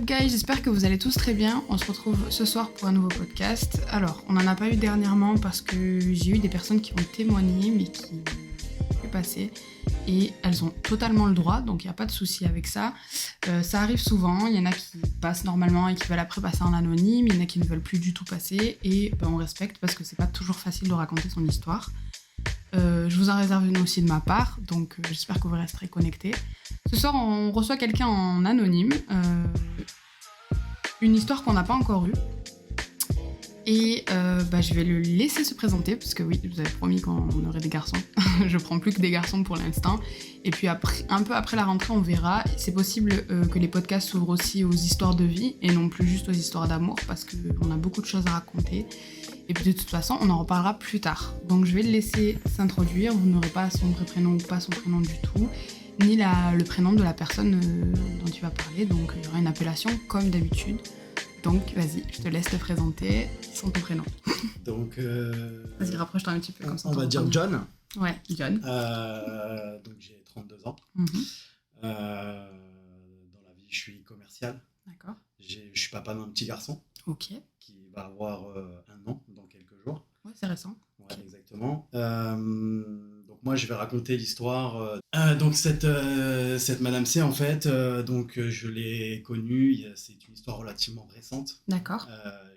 guys, j'espère que vous allez tous très bien. On se retrouve ce soir pour un nouveau podcast. Alors, on n'en a pas eu dernièrement parce que j'ai eu des personnes qui ont témoigné mais qui sont passées et elles ont totalement le droit, donc il n'y a pas de souci avec ça. Ça arrive souvent, il y en a qui passent normalement et qui veulent après passer en anonyme, il y en a qui ne veulent plus du tout passer et on respecte parce que c'est pas toujours facile de raconter son histoire. Je vous en réserve une aussi de ma part, donc j'espère que vous resterez connectés. Ce soir, on reçoit quelqu'un en anonyme, une histoire qu'on n'a pas encore eue. Et je vais le laisser se présenter, parce que oui, vous avez promis qu'on aurait des garçons. Je prends plus que des garçons pour l'instant. Et puis après, un peu après la rentrée, on verra. C'est possible que les podcasts s'ouvrent aussi aux histoires de vie, et non plus juste aux histoires d'amour, parce qu'on a beaucoup de choses à raconter. Et puis de toute façon, on en reparlera plus tard. Donc je vais le laisser s'introduire. Vous n'aurez pas son vrai prénom ou pas son prénom du tout, ni le prénom de la personne dont tu vas parler. Donc il y aura une appellation comme d'habitude. Donc vas-y, je te laisse te présenter sans ton prénom. Donc, vas-y, rapproche-toi un petit peu comme ça. On va dire John. Ouais, John. Donc j'ai 32 ans. Dans la vie, je suis commercial. D'accord. Je suis papa d'un petit garçon. Ok. Qui va avoir 1 an dans quelques jours. Ouais, c'est récent. Ouais, okay. Exactement. Donc moi, je vais raconter l'histoire. Donc cette Madame C, en fait, je l'ai connue. C'est une histoire relativement récente. D'accord.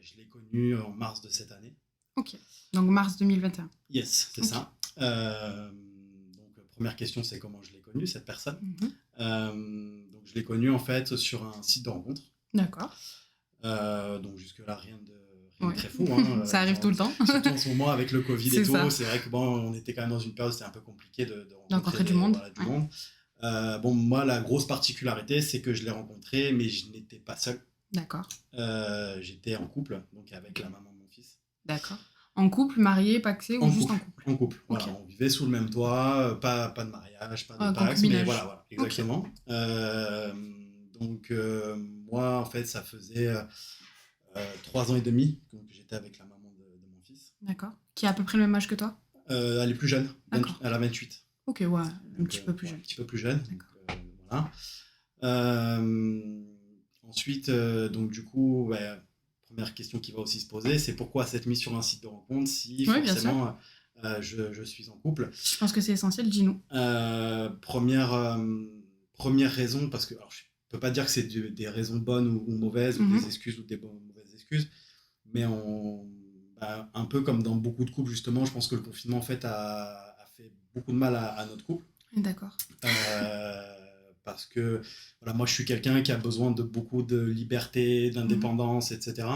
Je l'ai connue en mars de cette année. Ok. Donc mars 2021. Yes, c'est ça. Donc première question, c'est comment je l'ai connue, cette personne. Donc je l'ai connue en fait sur un site de rencontre. D'accord. Donc jusque-là, rien de très fou. Ça arrive tout le temps. Surtout en ce moment avec le Covid et tout. Ça. C'est vrai que on était quand même dans une période où c'était un peu compliqué de rencontrer du monde. Du monde. Moi, la grosse particularité, c'est que je l'ai rencontré, mais je n'étais pas seul. D'accord. J'étais en couple, donc avec la maman de mon fils. D'accord. En couple, marié, paxé ou juste en couple? En couple. Okay. Voilà, on vivait sous le même toit, pas de mariage, pas de pax, mais voilà, exactement. Okay. Moi, en fait, ça faisait 3 ans et demi que j'étais avec la maman de mon fils. D'accord. Qui a à peu près le même âge que toi? Elle est plus jeune. Elle a 28. Ok, ouais, un petit peu plus jeune. Un petit peu plus jeune. D'accord. Voilà. Ensuite, du coup, première question qui va aussi se poser, c'est pourquoi s'être mis sur un site de rencontre si forcément je suis en couple. Je pense que c'est essentiel, dis-nous. Première raison, parce que alors, je ne peux pas dire que c'est des raisons bonnes ou mauvaises, ou des excuses ou des mauvaises excuses, mais un peu comme dans beaucoup de couples, justement, je pense que le confinement en fait, a fait beaucoup de mal à notre couple. D'accord. Parce que voilà, moi je suis quelqu'un qui a besoin de beaucoup de liberté, d'indépendance, etc.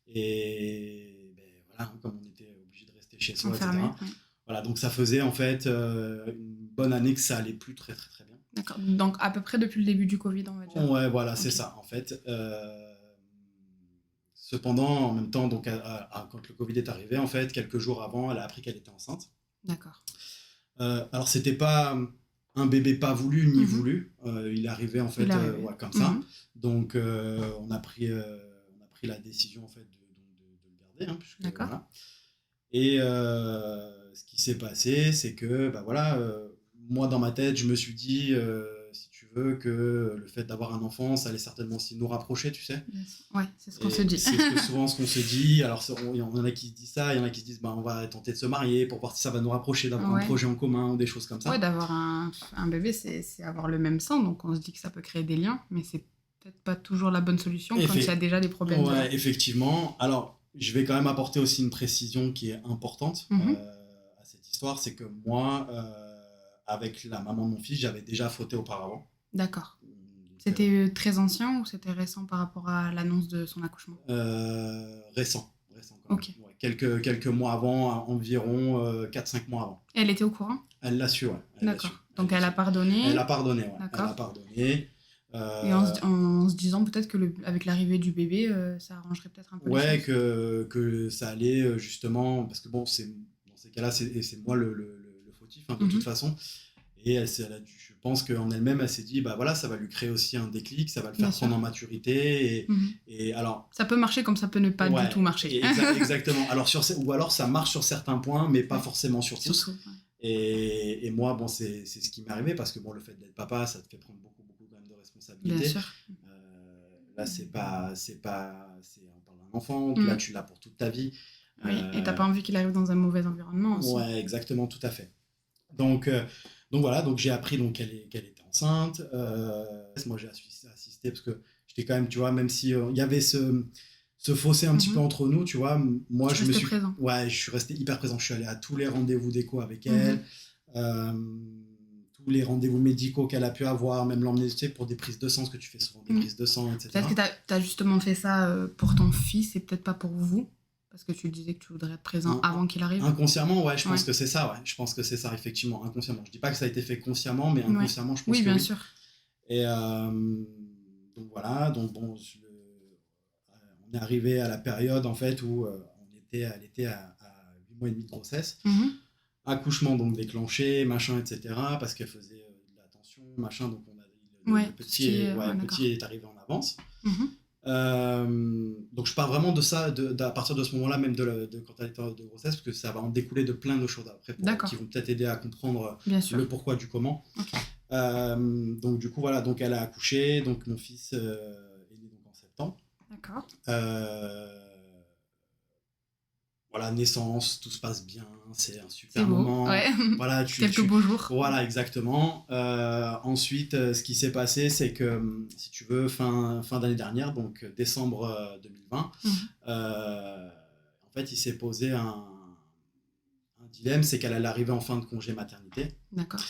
Et voilà, comme on était obligé de rester chez soi, enfermé, etc. Ouais. Voilà, donc ça faisait en fait une bonne année que ça allait plus très très très bien. D'accord. Donc à peu près depuis le début du Covid, on va dire. Ouais, voilà, c'est ça en fait. Cependant, en même temps, donc quand le Covid est arrivé, en fait, quelques jours avant, elle a appris qu'elle était enceinte. D'accord. Alors c'était pas un bébé pas voulu ni voulu, il arrivait en fait comme ça. Donc on a pris la décision en fait de le garder. D'accord. Voilà. Et ce qui s'est passé, c'est que moi dans ma tête, je me suis dit si tu veux que le fait d'avoir un enfant, ça allait certainement aussi nous rapprocher, tu sais. Ouais, c'est ce qu'on se dit. C'est souvent ce qu'on se dit. Alors il y en a qui se disent ça, il y en a qui se disent on va tenter de se marier pour voir si ça va nous rapprocher, d'avoir un projet en commun ou des choses comme ça. Ouais, d'avoir un bébé, c'est avoir le même sang, donc on se dit que ça peut créer des liens, mais c'est peut-être pas toujours la bonne solution quand il y a déjà des problèmes. Ouais, effectivement. Alors je vais quand même apporter aussi une précision qui est importante à cette histoire, c'est que moi, avec la maman de mon fils, j'avais déjà fauté auparavant. D'accord. C'était très ancien ou c'était récent par rapport à l'annonce de son accouchement? Récent quand même. Ouais, quelques mois avant, environ 4-5 mois avant. Et elle était au courant? Elle l'a su, ouais. D'accord. Donc elle a pardonné? Elle a pardonné, ouais. D'accord. Elle a pardonné. Et en se disant peut-être que avec l'arrivée du bébé, ça arrangerait peut-être un peu les choses. Que ça allait justement, parce que dans ces cas-là, c'est moi le fautif, de toute façon. Et je pense qu'en elle-même, elle s'est dit, ça va lui créer aussi un déclic, ça va le faire prendre en maturité. Et alors, ça peut marcher comme ça peut ne pas du tout marcher. Exactement. Alors, ou alors, ça marche sur certains points, mais pas forcément sur tous. Et moi, c'est ce qui m'est arrivé, parce que le fait d'être papa, ça te fait prendre beaucoup quand même de responsabilités. Bien sûr. Là, on parle d'un enfant, là, Mm. tu l'as pour toute ta vie. Oui, et t'as pas envie qu'il arrive dans un mauvais environnement aussi. Ouais, exactement, tout à fait. Donc, euh, donc voilà, donc j'ai appris donc qu'elle était enceinte. Moi, j'ai assisté parce que j'étais quand même, tu vois, même si il y avait ce fossé un petit peu entre nous, tu vois, moi, Tu restais présent. Ouais, je suis resté hyper présent. Je suis allé à tous les rendez-vous d'écho avec Mhm. elle, tous les rendez-vous médicaux qu'elle a pu avoir, même l'emmener, tu sais, pour des prises de sang, parce que tu fais souvent des prises de sang, etc. Peut-être que t'as justement fait ça pour ton fils et peut-être pas pour vous. Parce que tu disais que tu voudrais être présent avant qu'il arrive. Inconsciemment, ouais, je pense que c'est ça, ouais. Je pense que c'est ça, effectivement, inconsciemment. Je dis pas que ça a été fait consciemment, mais inconsciemment, je pense que oui. Oui, bien sûr. Et donc voilà, donc bon, on est arrivé à la période, en fait, où elle était à 8 mois et demi de grossesse. Mm-hmm. Accouchement, donc déclenché, machin, etc., parce qu'elle faisait de la tension, machin, donc le petit est arrivé en avance. Mm-hmm. Donc je parle vraiment de ça à partir de ce moment-là, même quand elle était de grossesse, parce que ça va en découler de plein de choses après qui vont peut-être aider à comprendre le pourquoi du comment. Okay. Donc du coup voilà, donc elle a accouché, donc mon fils est né donc en septembre. D'accord. Voilà, naissance, tout se passe bien, c'est un super moment. Ouais. Voilà, quelques beaux jours. Voilà, exactement. Ensuite, ce qui s'est passé, c'est que, si tu veux, fin d'année dernière, donc décembre 2020, en fait, il s'est posé un dilemme, c'est qu'elle allait arriver en fin de congé maternité. D'accord.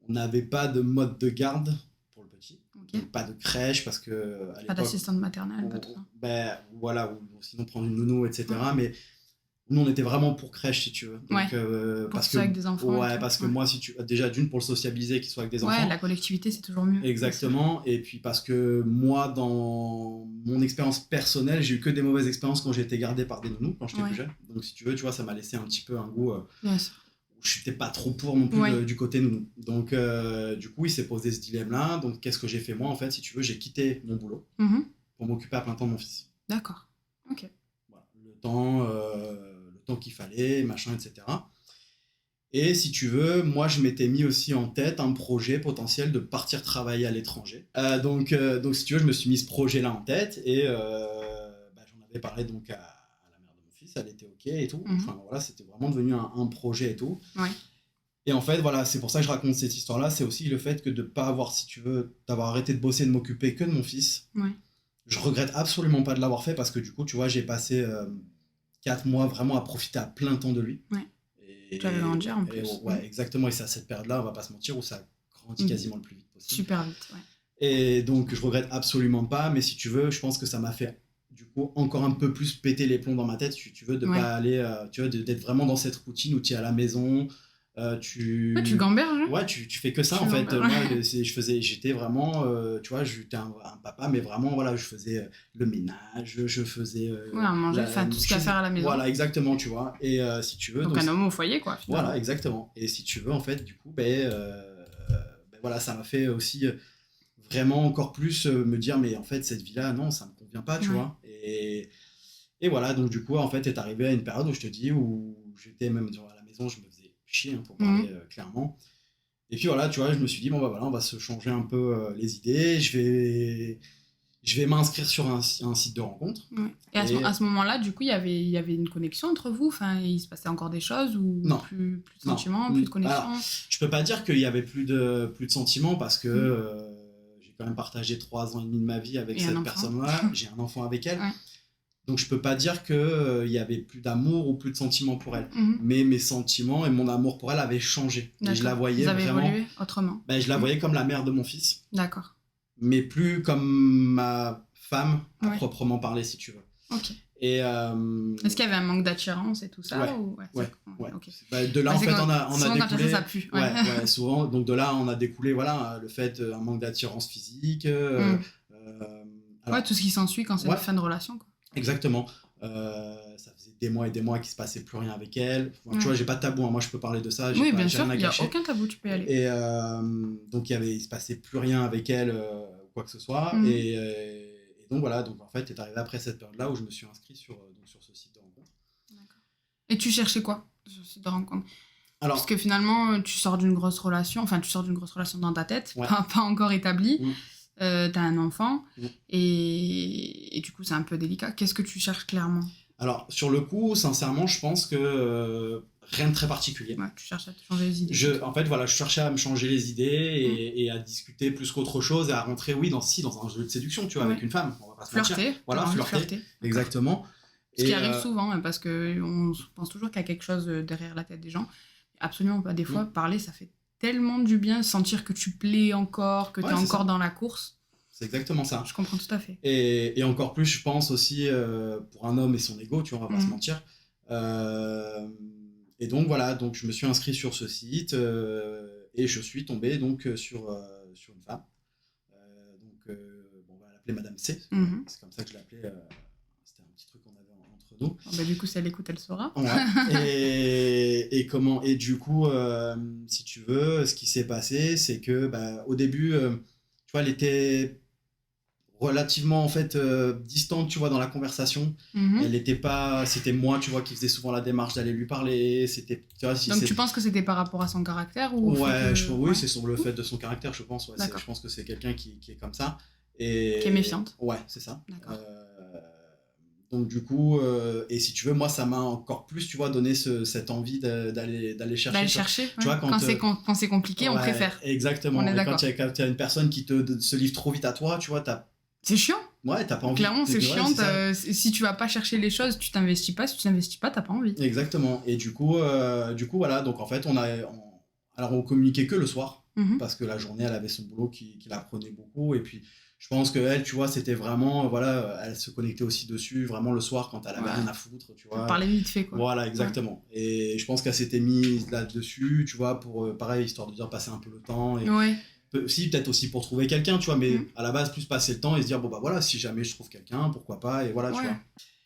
On n'avait pas de mode de garde pour le petit. Okay. Donc, pas de crèche, parce que... Pas d'assistante maternelle, pas tout ça. Ben, voilà, ou sinon prendre une nounou, etc. Mais... Nous, on était vraiment pour crèche, si tu veux. Donc, pour parce que avec des enfants. Ouais, parce que moi, déjà d'une pour le sociabiliser, qu'il soit avec des enfants. Ouais, la collectivité, c'est toujours mieux. Exactement. Et puis parce que moi, dans mon expérience personnelle, j'ai eu que des mauvaises expériences quand j'ai été gardé par des nounous quand j'étais plus jeune. Donc, si tu veux, tu vois, ça m'a laissé un petit peu un goût. Je n'étais pas trop pour non plus du côté nounou. Donc, du coup, il s'est posé ce dilemme-là. Donc, qu'est-ce que j'ai fait moi, en fait, si tu veux, j'ai quitté mon boulot pour m'occuper à plein temps de mon fils. D'accord. Ok. Voilà. Le temps qu'il fallait, machin, etc. Et si tu veux, moi, je m'étais mis aussi en tête un projet potentiel de partir travailler à l'étranger. Donc, si tu veux, je me suis mis ce projet-là en tête et j'en avais parlé donc à la mère de mon fils, elle était OK et tout. Enfin, voilà, c'était vraiment devenu un projet et tout. Ouais. Et en fait, voilà, c'est pour ça que je raconte cette histoire-là. C'est aussi le fait que de ne pas avoir, si tu veux, d'avoir arrêté de bosser, de m'occuper que de mon fils. Ouais. Je regrette absolument pas de l'avoir fait parce que du coup, tu vois, j'ai passé 4 mois vraiment à profiter à plein temps de lui. Ouais. Tu avais grandir en plus. Ouais, exactement. Et c'est à cette période-là, on va pas se mentir, où ça grandit quasiment le plus vite possible. Super vite, ouais. Et donc, je regrette absolument pas, mais si tu veux, je pense que ça m'a fait, du coup, encore un peu plus péter les plombs dans ma tête, si tu veux, de pas aller, tu vois, d'être vraiment dans cette routine où tu es à la maison. Tu gamberges, hein. Ouais, tu fais que ça en fait. Moi, j'étais vraiment, tu vois, j'étais un papa, mais vraiment, voilà, je faisais le ménage, je faisais. Manger, tout ce qu'il y a à faire à la maison. Voilà, exactement, tu vois. Et si tu veux. Donc un homme au foyer, quoi. Finalement. Voilà, exactement. Et si tu veux, en fait, du coup, voilà, ça m'a fait aussi vraiment encore plus me dire, mais en fait, cette vie-là, non, ça me convient pas, tu vois. Et voilà, donc du coup, en fait, est arrivé à une période où je te dis, où j'étais même à la maison, je me faisais chier pour parler clairement. Et puis voilà, tu vois, je me suis dit, bon bah voilà, on va se changer un peu les idées, je vais m'inscrire sur un site de rencontre. Ouais. Et à ce moment-là, du coup, il y avait une connexion entre vous, enfin, il se passait encore des choses ou non. plus de sentiments, plus de connexion. Alors, je peux pas dire qu'il y avait plus de sentiments parce que j'ai quand même partagé 3 ans et demi de ma vie avec cette personne-là, j'ai un enfant avec elle. Ouais. Donc je peux pas dire qu'il y avait plus d'amour ou plus de sentiments pour elle. Mais mes sentiments et mon amour pour elle avaient changé. Et je la voyais vraiment... évolué autrement. Je la voyais comme la mère de mon fils. D'accord. Mais plus comme ma femme à proprement parler, si tu veux. Ok. Et est-ce qu'il y avait un manque d'attirance et tout ça Ouais. Okay. De là, en fait, on a découlé... ça pue. Ouais, souvent. Donc de là, on a découlé, voilà, le fait, un manque d'attirance physique. Alors, tout ce qui s'ensuit quand c'est une fin de relation, quoi. Exactement. Ça faisait des mois et des mois qu'il se passait plus rien avec elle. Enfin, tu vois, j'ai pas de tabou, hein. Moi je peux parler de ça. Oui, bien sûr, il n'y a aucun tabou, tu peux y aller. Et donc il se passait plus rien avec elle, quoi que ce soit. Et donc voilà, donc en fait, est arrivé après cette période-là où je me suis inscrit sur ce site de rencontre. D'accord. Et tu cherchais quoi sur ce site de rencontre? Alors, parce que finalement, tu sors d'une grosse relation dans ta tête, pas encore établie. t'as un enfant, Mm. et du coup, c'est un peu délicat. Qu'est-ce que tu cherches clairement? Alors, sur le coup, sincèrement, je pense que rien de très particulier. Ouais, tu cherches à te changer les idées. En fait, voilà, je cherchais à me changer les idées et à discuter plus qu'autre chose et à rentrer, oui, dans un jeu de séduction, tu vois, avec une femme. On va pas se mentir. Flirter. Voilà, flirter. Exactement. Ce qui arrive souvent, hein, parce qu'on pense toujours qu'il y a quelque chose derrière la tête des gens. Absolument pas. Des fois, parler, ça fait tellement du bien, sentir que tu plais encore, que tu es encore dans la course. C'est exactement ça. Je comprends tout à fait. Et encore plus, je pense aussi, pour un homme et son ego, tu vois, on va pas se mentir. Et donc, voilà, donc je me suis inscrit sur ce site et je suis tombé donc, sur une femme. On va l'appeler Madame C. C'est comme ça que je l'appelais. C'était un petit truc qu'on avait entre nous. Bah, du coup, si elle écoute, elle saura. Ouais. Et du coup, si tu veux, ce qui s'est passé, c'est que au début, tu vois, elle était relativement en fait distante, tu vois, dans la conversation. Elle était pas, c'était moi, tu vois, qui faisais souvent la démarche d'aller lui parler. C'était, tu vois, donc tu penses que c'était par rapport à son caractère ou oui, c'est sur le fait de son caractère, je pense. Ouais, je pense que c'est quelqu'un qui est comme ça et qui est méfiante. Ouais, c'est ça. Donc du coup, et si tu veux, moi, ça m'a encore plus, tu vois, donné cette envie d'aller chercher. D'aller chercher, tu vois, quand c'est compliqué, on préfère. Exactement. On est et quand tu as une personne qui se livre trop vite à toi, tu vois, c'est chiant. Ouais, t'as pas envie. Clairement, c'est chiant. Si tu vas pas chercher les choses, tu t'investis pas. Si tu t'investis pas, t'as pas envie. Exactement. Et du coup, voilà. Donc en fait, on communiquait que le soir parce que la journée, elle avait son boulot qui la prenait beaucoup. Et puis, je pense que elle, tu vois, c'était vraiment, voilà, elle se connectait aussi dessus vraiment le soir quand elle avait rien à foutre, tu vois. Elle parlait vite fait, quoi. Voilà, exactement. Ouais. Et je pense qu'elle s'était mise là-dessus, tu vois, pour pareil, histoire de dire passer un peu le temps. Et si, peut-être aussi pour trouver quelqu'un, tu vois, mais à la base, plus passer le temps et se dire, bon, bah voilà, si jamais je trouve quelqu'un, pourquoi pas, et voilà, tu vois.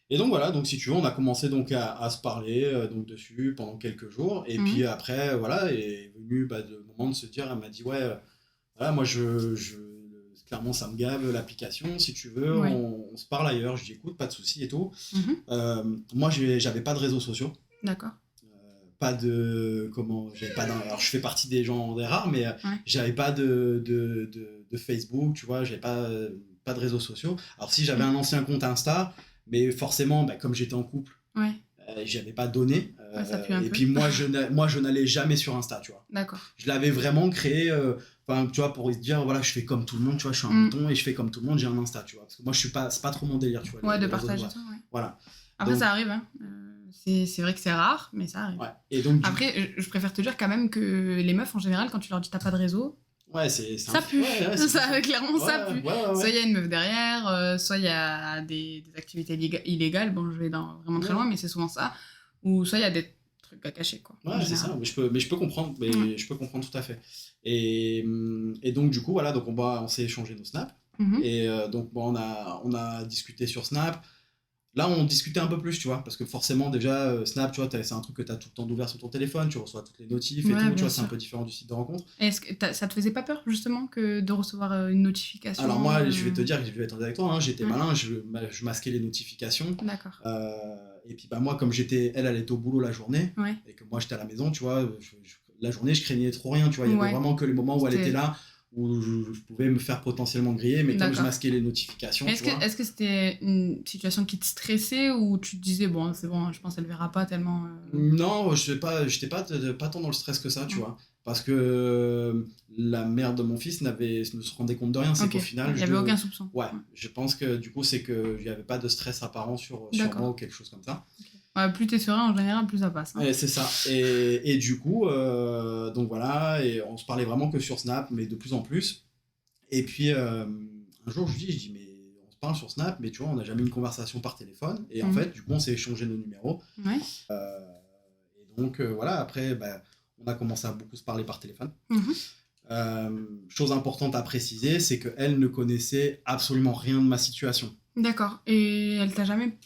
Et donc voilà, donc si tu veux, on a commencé donc à se parler donc dessus pendant quelques jours, et puis après, voilà, est venu le moment de se dire, elle m'a dit, ouais, voilà, moi, clairement, ça me gave l'application, si tu veux, on se parle ailleurs, je dis, écoute, pas de souci et tout. Moi, j'avais pas de réseaux sociaux. D'accord. Pas de alors je fais partie des rares, mais j'avais pas de Facebook, tu vois, j'avais pas de réseaux sociaux. Alors si j'avais un ancien compte Insta, mais forcément comme j'étais en couple, j'avais pas donné et puis moi je n'allais jamais sur Insta, tu vois. D'accord. Je l'avais vraiment créé tu vois, pour se dire voilà, je fais comme tout le monde, tu vois, je suis un mouton et je fais comme tout le monde, j'ai un Insta, tu vois, parce que moi c'est pas trop mon délire, tu vois. De partager ça, voilà. Après donc, ça arrive, hein. C'est vrai que c'est rare, mais ça arrive. Ouais. Et donc, après, je préfère te dire quand même que les meufs, en général, quand tu leur dis t'as pas de réseau, ça pue. Clairement, ça pue. Soit il y a une meuf derrière, soit il y a des activités illégales. Bon, je vais vraiment très loin, mais c'est souvent ça. Ou soit il y a des trucs à cacher, quoi. Ouais, c'est ça. Mais je peux comprendre. Je peux comprendre tout à fait. Et donc, du coup, voilà, donc on s'est échangé nos snaps. Et donc, on a discuté sur Snap. Là, on discutait un peu plus, tu vois, parce que forcément, déjà, Snap, tu vois, c'est un truc que tu as tout le temps ouvert sur ton téléphone, tu reçois toutes les notifs et tout, tu vois, c'est un peu différent du site de rencontre. Est-ce que ça te faisait pas peur, justement, de recevoir une notification? Alors moi, je vais te dire, je vais être honnête avec toi, hein, j'étais malin, je masquais les notifications. D'accord. Et puis, moi, comme elle était au boulot la journée, et que moi, j'étais à la maison, tu vois, la journée, je craignais trop rien, tu vois, il y avait vraiment que les moments où elle était là, où je pouvais me faire potentiellement griller, mais comme je masquais les notifications. Est-ce que c'était une situation qui te stressait ou tu te disais, bon, c'est bon, je pense qu'elle verra pas tellement. Non, j'étais pas tant dans le stress que ça, tu vois. Parce que la mère de mon fils ne se rendait compte de rien, c'est qu'au final. Il n'y avait aucun soupçon. Ouais, je pense que du coup, c'est qu'il n'y avait pas de stress apparent sur moi ou quelque chose comme ça. Ouais, plus t'es serein en général, plus ça passe. Hein. C'est ça. Et du coup, donc voilà, et on se parlait vraiment que sur Snap, mais de plus en plus. Et puis un jour, je dis, mais on se parle sur Snap, mais tu vois, on n'a jamais eu une conversation par téléphone. Et en fait, du coup, on s'est échangé nos numéros. Ouais. Et donc voilà, après, on a commencé à beaucoup se parler par téléphone. Chose importante à préciser, c'est qu'elle ne connaissait absolument rien de ma situation. D'accord. Et elle t'a jamais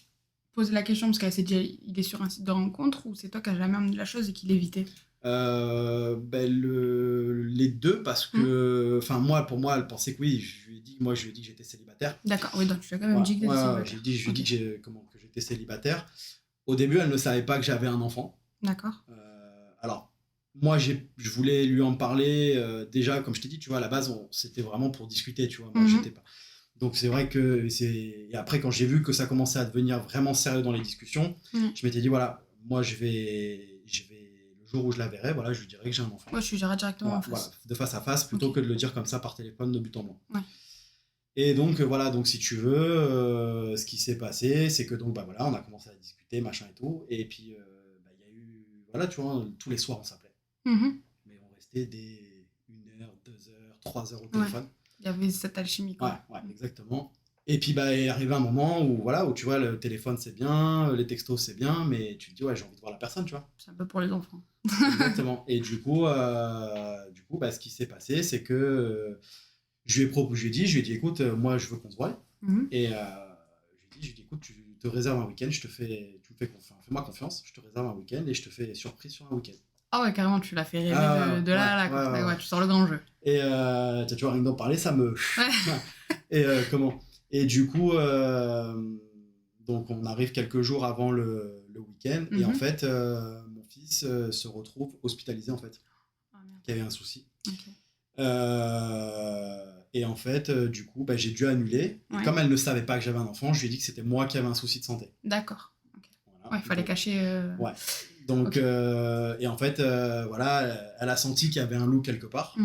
poser la question parce qu'elle s'est dit il est sur un site de rencontre ou c'est toi qui as jamais amené la chose et qui l'évitait? Les deux, parce que pour moi elle pensait que oui, je lui ai dit que j'étais célibataire. D'accord, oui, donc tu as quand même dit que j'étais célibataire. Je lui ai dit que j'étais célibataire. Au début elle ne savait pas que j'avais un enfant. D'accord. Alors moi, je voulais lui en parler. Déjà, comme je t'ai dit, tu vois, à la base, c'était vraiment pour discuter, tu vois. Moi, j'étais pas. Donc, c'est vrai que Et après, quand j'ai vu que ça commençait à devenir vraiment sérieux dans les discussions, je m'étais dit, voilà, moi, le jour où je la verrai, voilà, je lui dirai que j'ai un enfant. Ouais, je lui dirai directement en face. Voilà, de face à face, plutôt que de le dire comme ça par téléphone de but en blanc. Ouais. Et donc, voilà, donc si tu veux, ce qui s'est passé, c'est que donc, bah voilà, on a commencé à discuter, machin et tout. Et puis, bah, il y a eu, voilà, tu vois, tous les soirs, on s'appelait. Mais on restait des 1 heure, 2 heures, 3 heures au téléphone. Il y avait cette alchimie, quoi. Ouais, exactement. Et puis, bah, il est arrivé un moment où, voilà, où tu vois, le téléphone, c'est bien, les textos, c'est bien, mais tu te dis, ouais, j'ai envie de voir la personne, tu vois. C'est un peu pour les enfants. Exactement. Et du coup, bah, ce qui s'est passé, c'est que je lui ai dit, écoute, moi, je veux qu'on se voie. Et je lui ai dit, écoute, tu te réserves un week-end, fais-moi confiance, je te réserve un week-end et je te fais surprise sur un week-end. Ah ouais, carrément, tu l'as fait rêver de là à là. Ouais, tu sors le grand jeu. Et tu vois, rien que d'en parler, ça me... Et Et du coup, donc on arrive quelques jours avant le week-end, et en fait, mon fils se retrouve hospitalisé, en fait, qui avait un souci. Et en fait, du coup, bah, j'ai dû annuler. Et comme elle ne savait pas que j'avais un enfant, je lui ai dit que c'était moi qui avais un souci de santé. D'accord. Voilà. Ouais, il fallait cacher. Ouais. Donc, et en fait, voilà, elle a senti qu'il y avait un loup quelque part.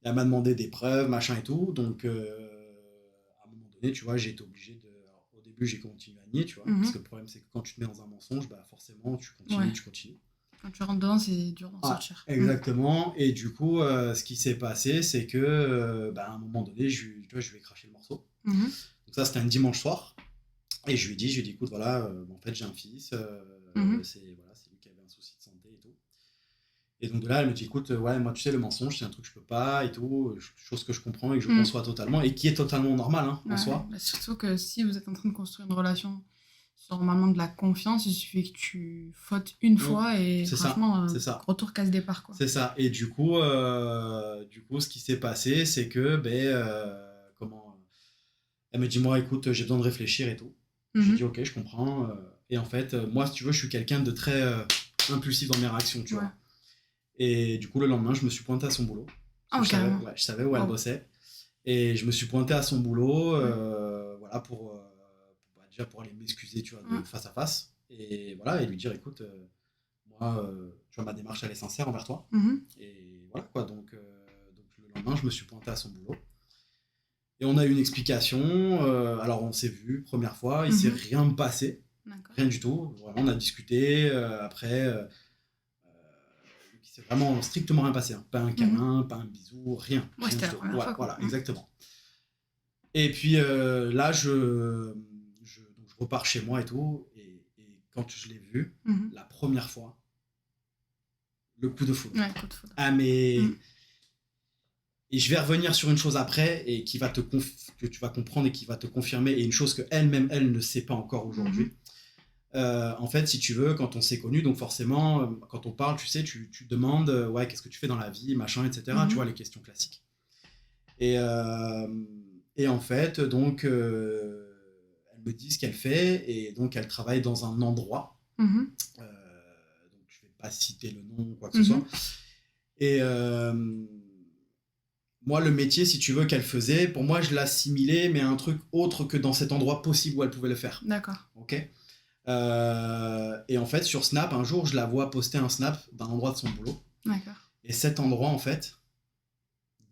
Elle m'a demandé des preuves, machin et tout. Donc, à un moment donné, tu vois, j'ai été obligé de. Alors, au début, j'ai continué à nier, tu vois. Parce que le problème, c'est que quand tu te mets dans un mensonge, bah, forcément, tu continues. Quand tu rentres dedans, c'est dur d'en sortir. Exactement. Et du coup, ce qui s'est passé, c'est que, bah, à un moment donné, je lui ai craché le morceau. Donc, ça, c'était un dimanche soir. Et je lui ai dit, écoute, voilà, en fait, j'ai un fils. C'est lui qui avait un souci de santé et tout. Et donc de là, elle me dit, écoute, ouais, moi, tu sais, le mensonge, c'est un truc que je peux pas et tout, chose que je comprends et que je conçois totalement, et qui est totalement normal, hein, en soi. Bah, surtout que si vous êtes en train de construire une relation sur normalement de la confiance, il suffit que tu fautes une fois et franchement, retour casse départ, quoi. C'est ça. Et du coup, ce qui s'est passé, c'est que, elle me dit, moi, écoute, j'ai besoin de réfléchir et tout. J'ai dit, ok, je comprends. Et en fait, moi, si tu veux, je suis quelqu'un de très impulsif dans mes réactions, tu vois. Et du coup, le lendemain, je me suis pointé à son boulot. Je savais où elle bossait. Et je me suis pointé à son boulot, voilà, déjà pour aller m'excuser, tu vois, de face à face. Et voilà, et lui dire, écoute, moi, tu vois, ma démarche, elle est sincère envers toi. Et voilà, quoi. Donc, le lendemain, je me suis pointé à son boulot. Et on a eu une explication. Alors, on s'est vu, première fois, il s'est rien passé. Rien du tout. Vraiment, on a discuté. Après, il s'est vraiment strictement rien passé. Hein. Pas un câlin, pas un bisou, rien. Ouais, c'était la première fois. Voilà, exactement. Et puis là, je repars chez moi et tout. Et quand je l'ai vu, la première fois, le coup de foudre. Ouais, coup de foudre. Ah, mais... Et je vais revenir sur une chose après, et que tu vas comprendre et qui va te confirmer, et une chose qu'elle-même, elle ne sait pas encore aujourd'hui. En fait, si tu veux, quand on s'est connus, donc forcément, quand on parle, tu sais, tu demandes, ouais, qu'est-ce que tu fais dans la vie, machin, etc. Tu vois, les questions classiques. Et en fait, donc, elle me dit ce qu'elle fait, et donc elle travaille dans un endroit. Donc, je vais pas citer le nom ou quoi que ce soit. Et moi, le métier, si tu veux, qu'elle faisait, pour moi, je l'assimilais, mais à un truc autre que dans cet endroit possible où elle pouvait le faire. D'accord. Ok. Et en fait, sur Snap, un jour, je la vois poster un Snap d'un endroit de son boulot. D'accord. Et cet endroit, en fait,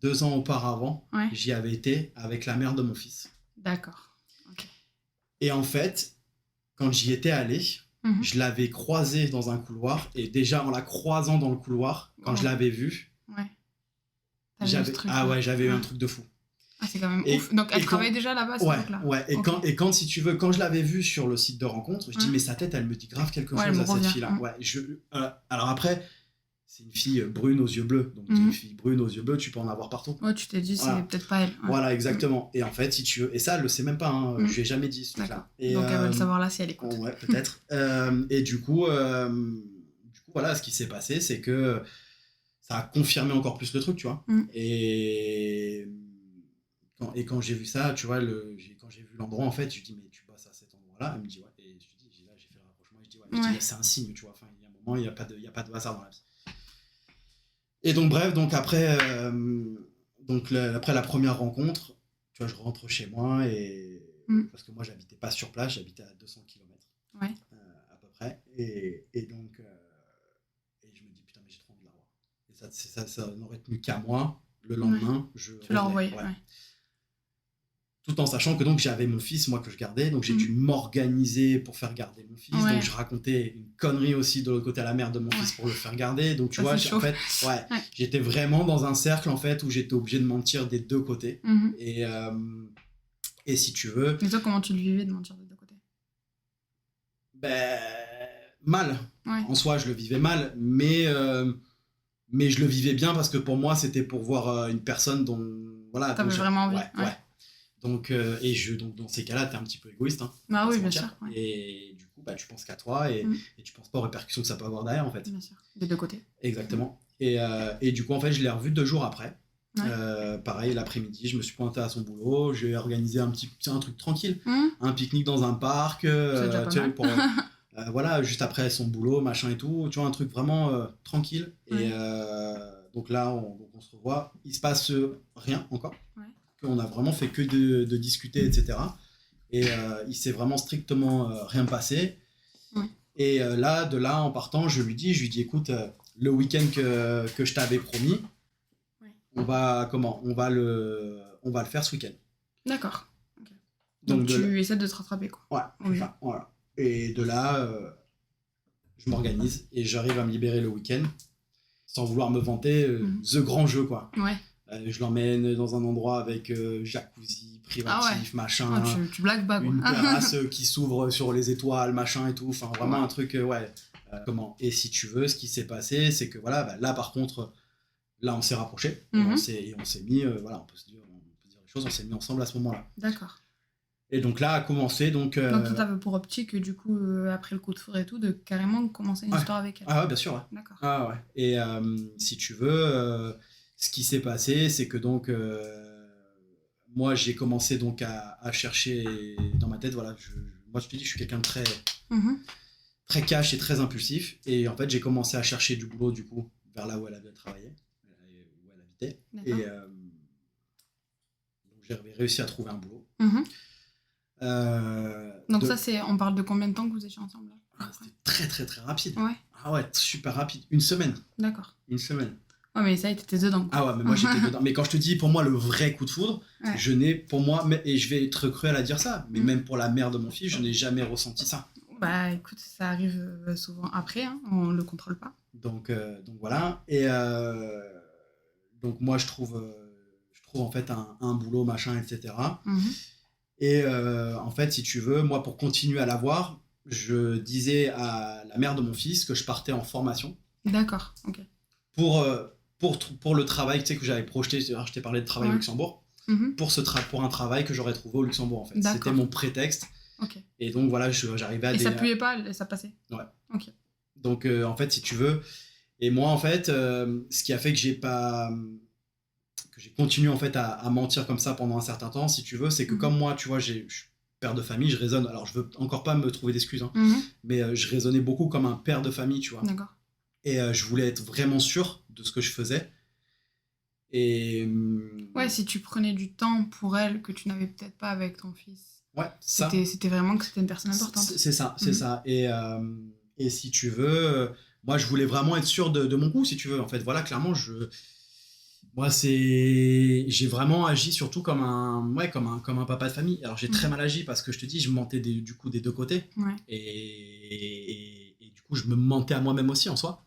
2 ans auparavant, j'y avais été avec la mère de mon fils. D'accord. Okay. Et en fait, quand j'y étais allé, je l'avais croisée dans un couloir. Et déjà, en la croisant dans le couloir, quand je l'avais vue, j'avais eu un truc de fou. Ah, c'est quand même ouf. Donc, elle travaille déjà là-bas, cette époque-là. Ouais. Et quand, si tu veux, quand je l'avais vue sur le site de rencontre, je dis, mais sa tête, elle me dit grave quelque chose à cette fille-là. Alors après, c'est une fille brune aux yeux bleus. Donc, une fille brune aux yeux bleus, tu peux en avoir partout. Ouais, tu t'es dit, c'est peut-être pas elle. Voilà, exactement. Et en fait, si tu veux, et ça, elle le sait même pas, hein, je lui ai jamais dit ce truc-là. Donc, elle va le savoir là si elle écoute. Ouais, peut-être. Et du coup, voilà, ce qui s'est passé, c'est que ça a confirmé encore plus le truc, tu vois. Et quand j'ai vu ça, tu vois, quand j'ai vu l'endroit, en fait, je lui dis, mais tu bosses à cet endroit-là? Elle me dit, ouais. Et j'ai fait le rapprochement, je dis, ouais. Je dis, c'est un signe, tu vois. Enfin, il y a un moment, il n'y a pas de hasard dans la vie. Et donc, bref, donc après, après la première rencontre, tu vois, je rentre chez moi parce que moi, j'habitais pas sur place, j'habitais à 200 km Ouais. à peu près. Et donc, et je me dis, putain, mais j'ai trop envie de la voir. Et ça n'aurait tenu qu'à moi. Le lendemain, je Tu l'as envoyé, ouais. Tout en sachant que donc j'avais mon fils, moi, que je gardais, donc j'ai dû m'organiser pour faire garder mon fils. Donc je racontais une connerie aussi de l'autre côté à la mère de mon fils pour le faire garder. Donc tu vois, en fait, j'étais vraiment dans un cercle en fait où j'étais obligé de mentir des deux côtés. Et si tu veux. Et toi, comment tu le vivais de mentir des deux côtés? Ben, mal. En soi, je le vivais mal, mais je le vivais bien parce que pour moi, c'était pour voir une personne dont voilà. T'avais vraiment envie. Ouais. Donc, donc dans ces cas-là, t'es un petit peu égoïste. Hein, ah oui, bien sûr. Ouais. Et du coup, bah, tu penses qu'à toi et tu penses pas aux répercussions que ça peut avoir derrière, en fait. Bien sûr, des deux côtés. Exactement. Et du coup, en fait, je l'ai revu 2 jours après. Pareil, l'après-midi, je me suis pointé à son boulot. J'ai organisé un truc tranquille. Un pique-nique dans un parc. C'est déjà pas mal. Pour, voilà, juste après son boulot, machin et tout. Tu vois, un truc vraiment tranquille. Et donc là, on se revoit. Il se passe rien encore. On a vraiment fait que de discuter, etc. Et il s'est vraiment strictement rien passé. Et de là, en partant, je lui dis, écoute, le week-end que je t'avais promis, on va le faire ce week-end. D'accord. Okay. Donc tu essaies de te rattraper, quoi. Ouais, enfin, voilà. Et de là, je m'organise et j'arrive à me libérer le week-end sans vouloir me vanter, the grand jeu, quoi. Ouais. Je l'emmène dans un endroit avec jacuzzi, privatif, machin. Tu blagues pas, quoi. Une terrasse qui s'ouvre sur les étoiles, machin et tout. Enfin, vraiment un truc, comment. Et si tu veux, ce qui s'est passé, c'est que voilà, là, par contre, là, on s'est rapprochés. On s'est mis, voilà, on peut dire les choses, on s'est mis ensemble à ce moment-là. D'accord. Et donc là a commencé. Donc tu avais pour optique, du coup, après le coup de foudre et tout, de carrément commencer une histoire avec elle. Ah ouais, bien sûr. Ouais. D'accord. Ah ouais. Et si tu veux, ce qui s'est passé, c'est que donc moi j'ai commencé donc à chercher dans ma tête. Voilà, moi je te dis, je suis quelqu'un de très très cash et très impulsif. Et en fait, j'ai commencé à chercher du boulot du coup vers là où elle avait travaillé, où elle habitait. D'accord. Et donc j'ai réussi à trouver un boulot. Donc ça, on parle de combien de temps que vous étiez ensemble là? C'était très très très rapide. Ouais. Ah ouais, super rapide. Une semaine. D'accord. Une semaine. Ouais, mais ça, t'étais dedans. Ah ouais, mais moi j'étais dedans. Mais quand je te dis, pour moi, le vrai coup de foudre, je n'ai, pour moi, et je vais être cruel à dire ça, mais même pour la mère de mon fils, je n'ai jamais ressenti ça. Bah écoute, ça arrive souvent après, hein, on le contrôle pas. Donc voilà. Et donc moi, je trouve en fait un boulot, machin, etc. Et en fait, si tu veux, moi, pour continuer à l'avoir, je disais à la mère de mon fils que je partais en formation. D'accord, ok. Pour le travail, tu sais, que j'avais projeté, je t'ai parlé de travail au Luxembourg, pour un travail que j'aurais trouvé au Luxembourg, en fait. C'était mon prétexte. Ok. Et donc, voilà, j'arrivais à... Et ça puait pas, ça passait? Ouais. Ok. Donc, en fait, si tu veux... Et moi, en fait, ce qui a fait que j'ai continué, en fait, à mentir comme ça pendant un certain temps, si tu veux, c'est que comme moi, tu vois, je suis père de famille, je raisonne... Alors, je veux encore pas me trouver d'excuses, hein, mais je raisonnais beaucoup comme un père de famille, tu vois. D'accord. Et je voulais être vraiment sûr de ce que je faisais. Et... Ouais, si tu prenais du temps pour elle que tu n'avais peut-être pas avec ton fils. Ouais, ça. C'était vraiment que c'était une personne importante. C'est ça, c'est ça. Et si tu veux, moi, je voulais vraiment être sûr de mon coup, si tu veux. En fait, voilà, clairement, j'ai vraiment agi surtout comme un papa de famille. Alors, j'ai très mal agi parce que je te dis, je mentais du coup des deux côtés. Ouais. Et du coup, je me mentais à moi-même aussi en soi.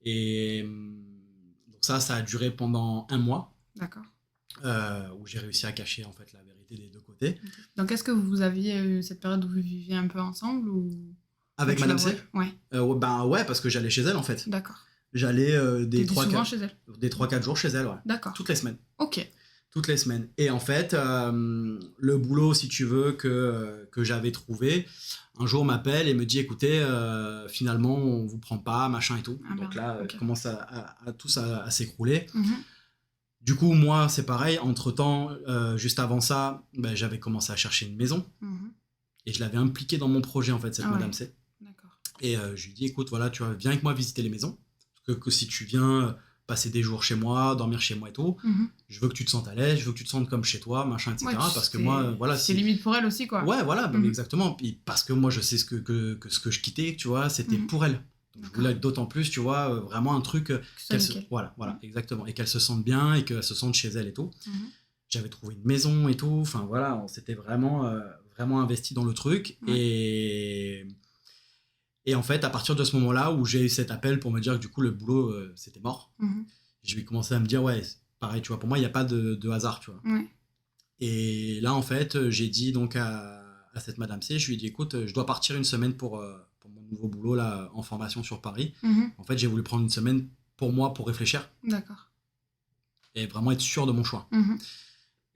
Et donc ça a duré pendant 1 mois. D'accord. Où j'ai réussi à cacher en fait la vérité des deux côtés. Okay. Donc est-ce que vous aviez cette période où vous viviez un peu ensemble ou... Avec Madame C? Ouais. Ben ouais, parce que j'allais chez elle en fait. D'accord. J'allais des 3-4 jours chez elle, ouais. D'accord. Toutes les semaines. Ok. Toutes les semaines. Et en fait, le boulot, si tu veux, que j'avais trouvé, un jour m'appelle et me dit, écoutez, finalement, on vous prend pas, machin et tout. Donc là, commence à tout à s'écrouler. Du coup, moi, c'est pareil. Entre-temps, juste avant ça, j'avais commencé à chercher une maison. Et je l'avais impliquée dans mon projet, en fait, cette Madame C. D'accord. Et je lui dis, écoute, voilà, tu vois, viens avec moi visiter les maisons. Que si tu viens passer des jours chez moi, dormir chez moi et tout. Je veux que tu te sentes à l'aise, je veux que tu te sentes comme chez toi, machin, etc. Ouais, parce que moi, voilà. C'est limite pour elle aussi, quoi. Ouais, voilà, exactement. Puis parce que moi, je sais ce que je quittais, tu vois, c'était pour elle. Donc, je voulais d'autant plus, tu vois, vraiment un truc voilà, exactement, et qu'elle se sente bien et qu'elle se sente chez elle et tout. J'avais trouvé une maison et tout, enfin voilà, on s'était vraiment investi dans le truc. Et en fait, à partir de ce moment-là où j'ai eu cet appel pour me dire que du coup le boulot c'était mort, je vais commencer à me dire ouais, pareil, tu vois, pour moi il n'y a pas de hasard, tu vois. Et là en fait, j'ai dit donc à cette Madame C, je lui ai dit écoute, je dois partir une semaine pour mon nouveau boulot là en formation sur Paris. En fait, j'ai voulu prendre une semaine pour moi pour réfléchir. D'accord. Et vraiment être sûr de mon choix.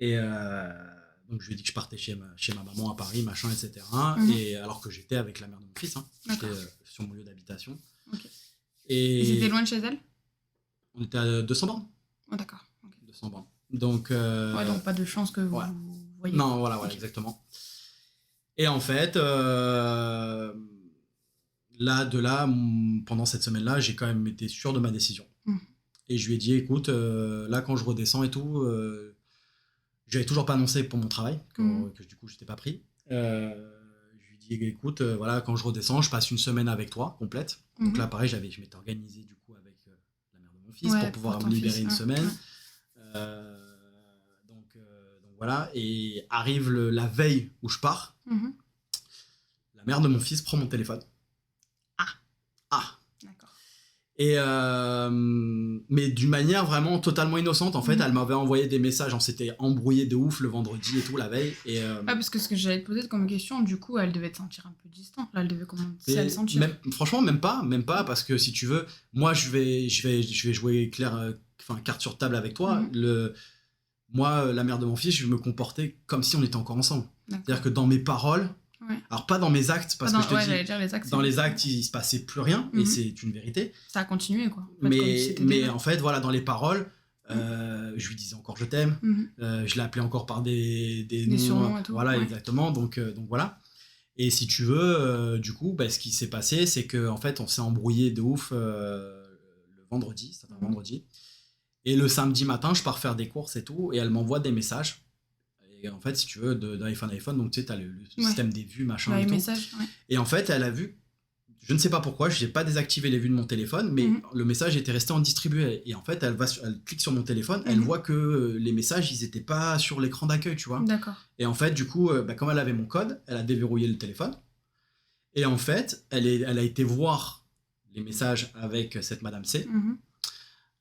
Et donc je lui ai dit que je partais chez ma maman à Paris, machin, etc. Et alors que j'étais avec la mère de mon fils, j'étais sur mon lieu d'habitation. Et c'était loin de chez elle? On était à 200 bornes. Oh, d'accord. 200 bornes. Donc, donc pas de chance que vous voyez. Non, voilà, exactement. Et en fait, pendant cette semaine-là, j'ai quand même été sûr de ma décision. Et je lui ai dit, écoute, là, quand je redescends et tout, j'avais toujours pas annoncé pour mon travail, que du coup, je n'étais pas pris. Je lui ai dit, écoute, voilà, quand je redescends, je passe une semaine avec toi, complète. Donc là, pareil, je m'étais organisé du coup avec la mère de mon fils pour pouvoir me libérer une semaine. Donc voilà, et arrive la veille où je pars. La mère de mon fils prend mon téléphone. D'accord. Et mais d'une manière vraiment totalement innocente. En fait, elle m'avait envoyé des messages, on s'était embrouillé de ouf le vendredi et tout, la veille. Et parce que ce que j'allais te poser comme question, du coup, elle devait te sentir un peu distante. Là, elle devait commencer à le sentir. Franchement, même pas, parce que si tu veux, moi, je vais jouer carte sur table avec toi. Moi, la mère de mon fils, je me comportais comme si on était encore ensemble. C'est-à-dire que dans mes paroles, alors pas dans mes actes, parce que je te dis, les actes, dans les actes, il se passait plus rien, et c'est une vérité. Ça a continué, quoi. Mais en fait, voilà, dans les paroles, je lui disais encore je t'aime, je l'ai appelé encore par des surnoms et tout. Voilà, exactement, donc voilà. Et si tu veux, du coup, ce qui s'est passé, c'est que en fait, on s'est embrouillé de ouf le vendredi, c'était un vendredi. Et le samedi matin, je pars faire des courses et tout, et elle m'envoie des messages. Et en fait, si tu veux, d'iPhone à iPhone, donc tu sais, t'as le système des vues, machin, et tout. Messages, et en fait, elle a vu, je ne sais pas pourquoi, je n'ai pas désactivé les vues de mon téléphone, mais le message était resté en distribué. Et en fait, elle clique sur mon téléphone, elle voit que les messages, ils n'étaient pas sur l'écran d'accueil, tu vois. D'accord. Et en fait, du coup, comme elle avait mon code, elle a déverrouillé le téléphone. Et en fait, elle a été voir les messages avec cette Madame C.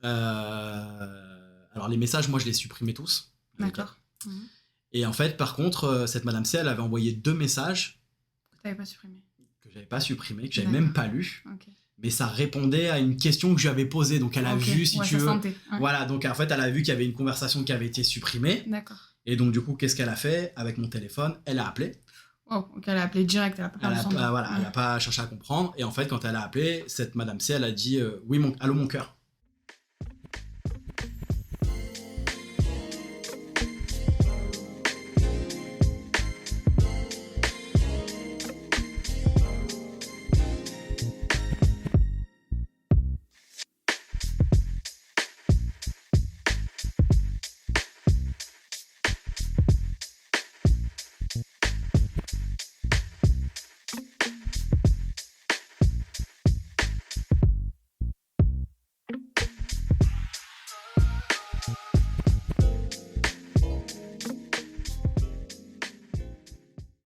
Alors, les messages, moi, je les supprimais tous. D'accord. Et en fait, par contre, cette Madame C, elle avait envoyé 2 messages que t'avais pas supprimé. Que j'avais pas supprimé, que j'avais même pas lu. Mais ça répondait à une question que je lui avais posée. Donc elle a vu, si tu veux. Voilà, donc en fait, elle a vu qu'il y avait une conversation qui avait été supprimée. D'accord. Et donc, du coup, qu'est-ce qu'elle a fait avec mon téléphone? Elle a appelé. Donc elle a appelé direct, elle a pas elle a pas cherché à comprendre. Et en fait, quand elle a appelé, cette Madame C, elle a dit oui, allô mon cœur.